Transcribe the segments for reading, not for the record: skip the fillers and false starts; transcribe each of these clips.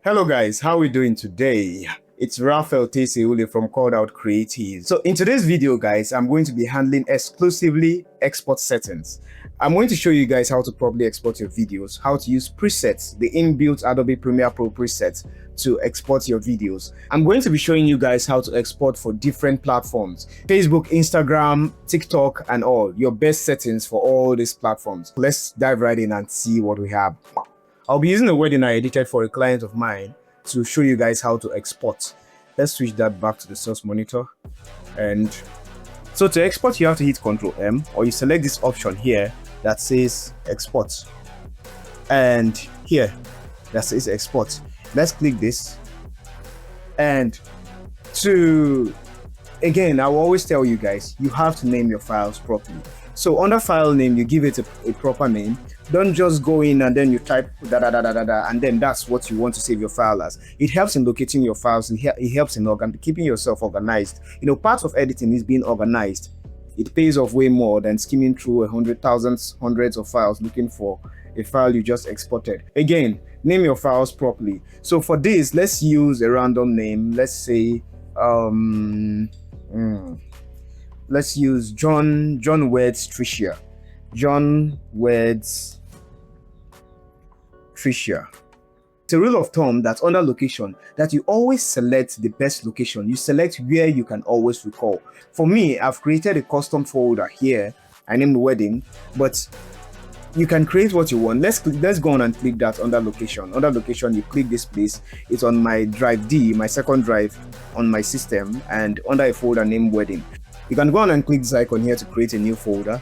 Hello guys, how are we doing today? It's Raphael Teseule from Called Out Creative. So in today's video guys, I'm going to be handling exclusively export settings. I'm going to show you guys how to properly export your videos, how to use presets, the inbuilt Adobe Premiere Pro presets to export your videos. I'm going to be showing you guys how to export for different platforms: Facebook, Instagram, TikTok, and all. Your best settings for all these platforms. Let's dive right in and see what we have. I'll be using a wedding I edited for a client of mine to show you guys how to export. Let's switch that back to the source monitor. And so to export, you have to hit Ctrl M, or you select this option here that says export. And here that says export. Let's click this. And again, I will always tell you guys, you have to name your files properly. So under file name, you give it a proper name. Don't just go in and then you type da da da da da da, and then that's what you want to save your file as. It helps in locating your files. It helps in keeping yourself organized. You know, part of editing is being organized. It pays off way more than skimming through hundreds of files looking for a file you just exported. Again, name your files properly. So for this, let's use a random name. Let's say let's use John Words Tricia. John Words Tricia. It's a rule of thumb that under location, that you always select the best location. You select where you can always recall. For me, I've created a custom folder here. I named the wedding, but you can create what you want. Let's go on and click that under location. Under location, you click this place. It's on my drive D, my second drive on my system, and under a folder named wedding. You can go on and click this icon here to create a new folder.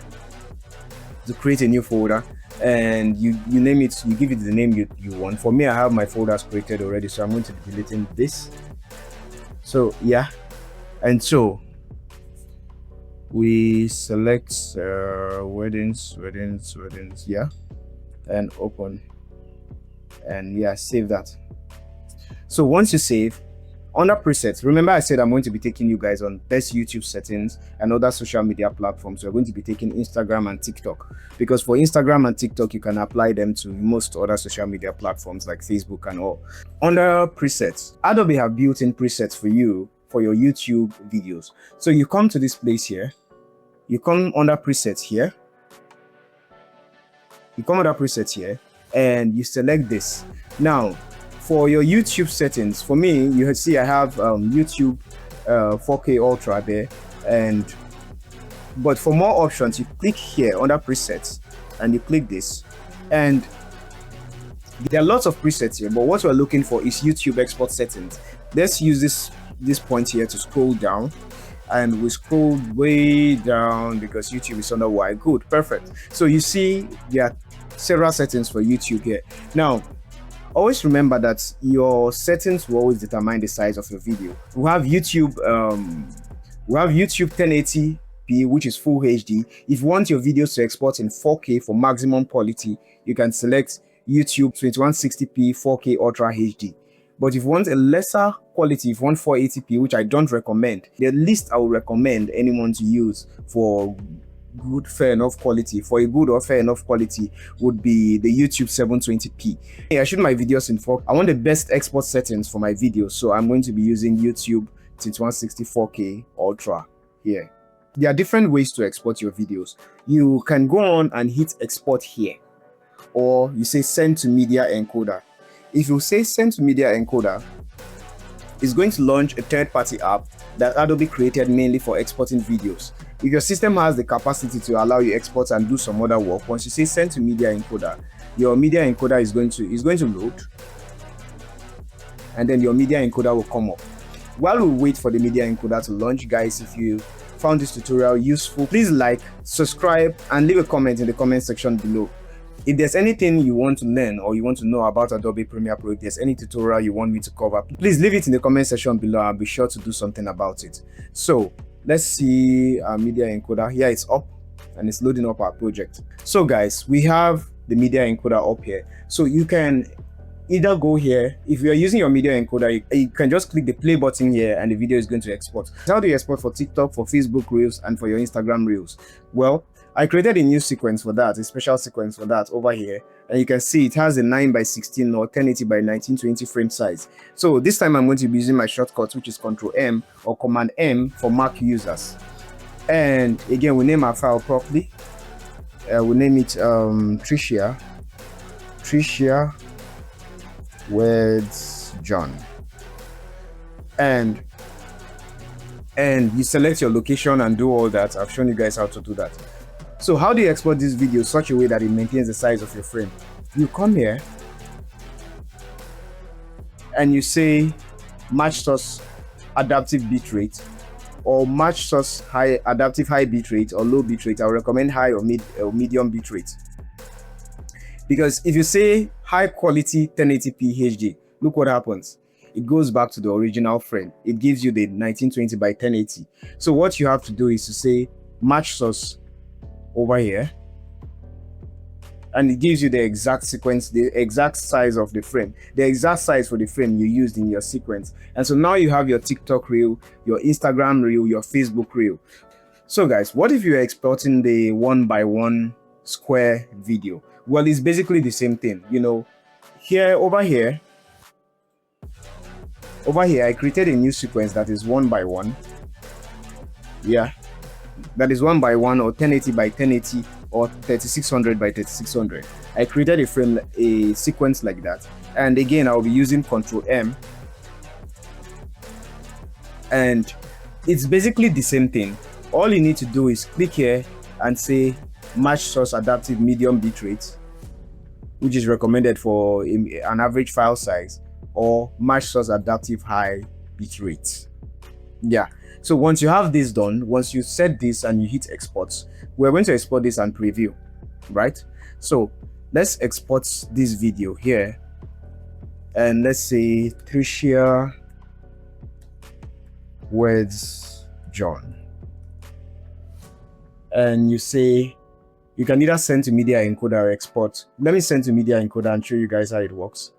And you name it, you give it the name you want. For me, I have my folders created already, so I'm going to be deleting this. So yeah, and so we select weddings, yeah, and open, and yeah, save that. So once you save, under presets, remember I said I'm going to be taking you guys on best YouTube settings and other social media platforms. We're going to be taking Instagram and TikTok, because for Instagram and TikTok, you can apply them to most other social media platforms like Facebook and all. Under presets, Adobe have built-in presets for you for your YouTube videos. So you come to this place here, you come under presets here, and you select this. Now, for your YouTube settings, for me, you see I have YouTube 4K Ultra there, but for more options, you click here under presets and you click this, and there are lots of presets here, but what we're looking for is YouTube export settings. Let's use this point here to scroll down, and we scroll way down because YouTube is under Y. Good, perfect. So you see there are several settings for YouTube here. Now, always remember that your settings will always determine the size of your video. We have YouTube 1080p, which is full HD. If you want your videos to export in 4K for maximum quality, you can select YouTube 2160p 4K Ultra HD. But if you want a lesser quality, if you want 480p, which I don't recommend, the least I would recommend anyone to use for good fair enough quality would be the YouTube 720p. I shoot my videos in 4K. I want the best export settings for my videos, so I'm going to be using YouTube 2160 4K Ultra here. There are different ways to export your videos. You can go on and hit export here, or you say send to media encoder. If you say send to media encoder, it's going to launch a third-party app that Adobe created mainly for exporting videos. If your system has the capacity to allow you export and do some other work, once you say send to media encoder, your media encoder is going to load, and then your media encoder will come up. While we wait for the media encoder to launch, guys, if you found this tutorial useful, please like, subscribe, and leave a comment in the comment section below. If there's anything you want to learn or you want to know about Adobe Premiere Pro, if there's any tutorial you want me to cover, please leave it in the comment section below. I'll be sure to do something about it. So let's see our media encoder. Here it's up and it's loading up our project. So guys, we have the media encoder up here. So you can either go here. If you're using your media encoder, you can just click the play button here and the video is going to export. How do you export for TikTok, for Facebook Reels, and for your Instagram Reels? Well, I created a new sequence for that, a special sequence for that over here. And you can see it has a 9:16 or 1080 by 1920 frame size. So this time I'm going to be using my shortcut, which is Ctrl M or Command M for Mac users. And again, we name our file properly. We'll name it Tricia with John. And you select your location and do all that. I've shown you guys how to do that. So how do you export this video such a way that it maintains the size of your frame? You come here and you say match source adaptive bitrate, or match source high adaptive high bitrate or low bitrate. I recommend high or medium bitrate, because if you say high quality 1080p HD, look what happens. It goes back to the original frame. It gives you the 1920 by 1080. So what you have to do is to say match source over here, and it gives you the exact sequence, the exact size of the frame, the exact size for the frame you used in your sequence. And so now you have your TikTok reel, your Instagram reel, your Facebook reel. So guys, what if you're exporting the 1:1 square video? Well, it's basically the same thing. You know, over here I created a new sequence that is 1:1. Yeah, that is 1:1 or 1080 by 1080 or 3600 by 3600. I created a sequence like that, and again I'll be using Ctrl M, and it's basically the same thing. All you need to do is click here and say match source adaptive medium bitrate, which is recommended for an average file size, or match source adaptive high bitrate. Yeah, so once you have this done, once you set this and you hit export, we're going to export this and preview, right? So let's export this video here, and let's say Tricia with John, and you say you can either send to media encoder or export. Let me send to media encoder and show you guys how it works.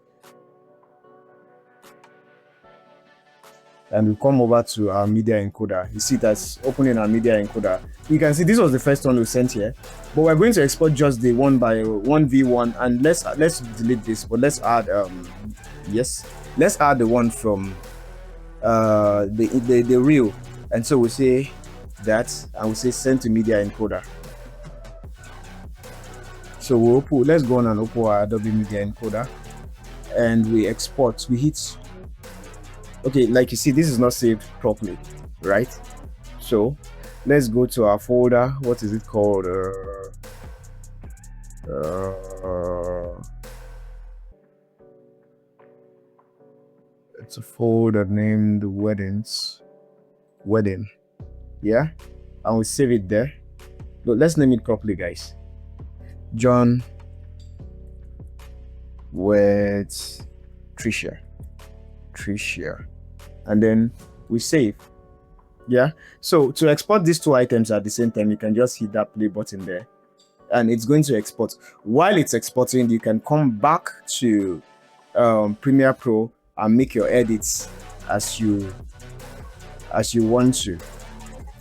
And we'll come over to our media encoder. You see that's opening our media encoder. You can see this was the first one we sent here, but we're going to export just the 1:1v1, and let's delete this, but let's add let's add the one from the reel. And so we say that, and we say send to media encoder. So let's go on and open our Adobe Media Encoder, and we export. We hit. Okay, like you see, this is not saved properly, right? So let's go to our folder. What is it called? It's a folder named wedding. Yeah, and we save it there. But let's name it properly, guys. John with Tricia, and then we save. Yeah, so to export these two items at the same time, you can just hit that play button there, and it's going to export. While it's exporting, you can come back to Premiere Pro and make your edits as you want to,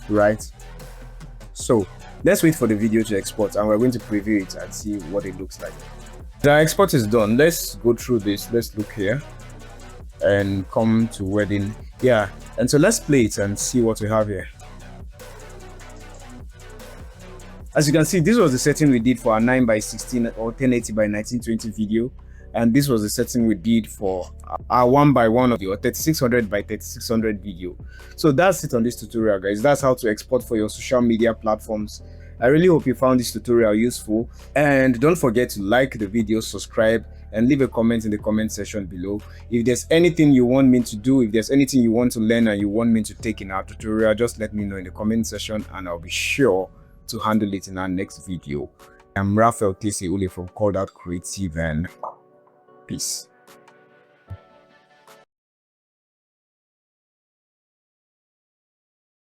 right? So let's wait for the video to export, and we're going to preview it and see what it looks like. The export is done. Let's go through this. Let's look here and come to wedding. Yeah, and so let's play it and see what we have here. As you can see, this was the setting we did for our 9:16 or 1080 by 1920 video, and this was the setting we did for our 1:1 of your 3600 by 3600 video. So that's it on this tutorial, guys. That's how to export for your social media platforms. I really hope you found this tutorial useful, and don't forget to like the video, subscribe, and leave a comment in the comment section below. If there's anything you want me to do, if there's anything you want to learn and you want me to take in our tutorial, just let me know in the comment section, and I'll be sure to handle it in our next video. I'm Raphael Tese Ule from Called Out Creative, and peace.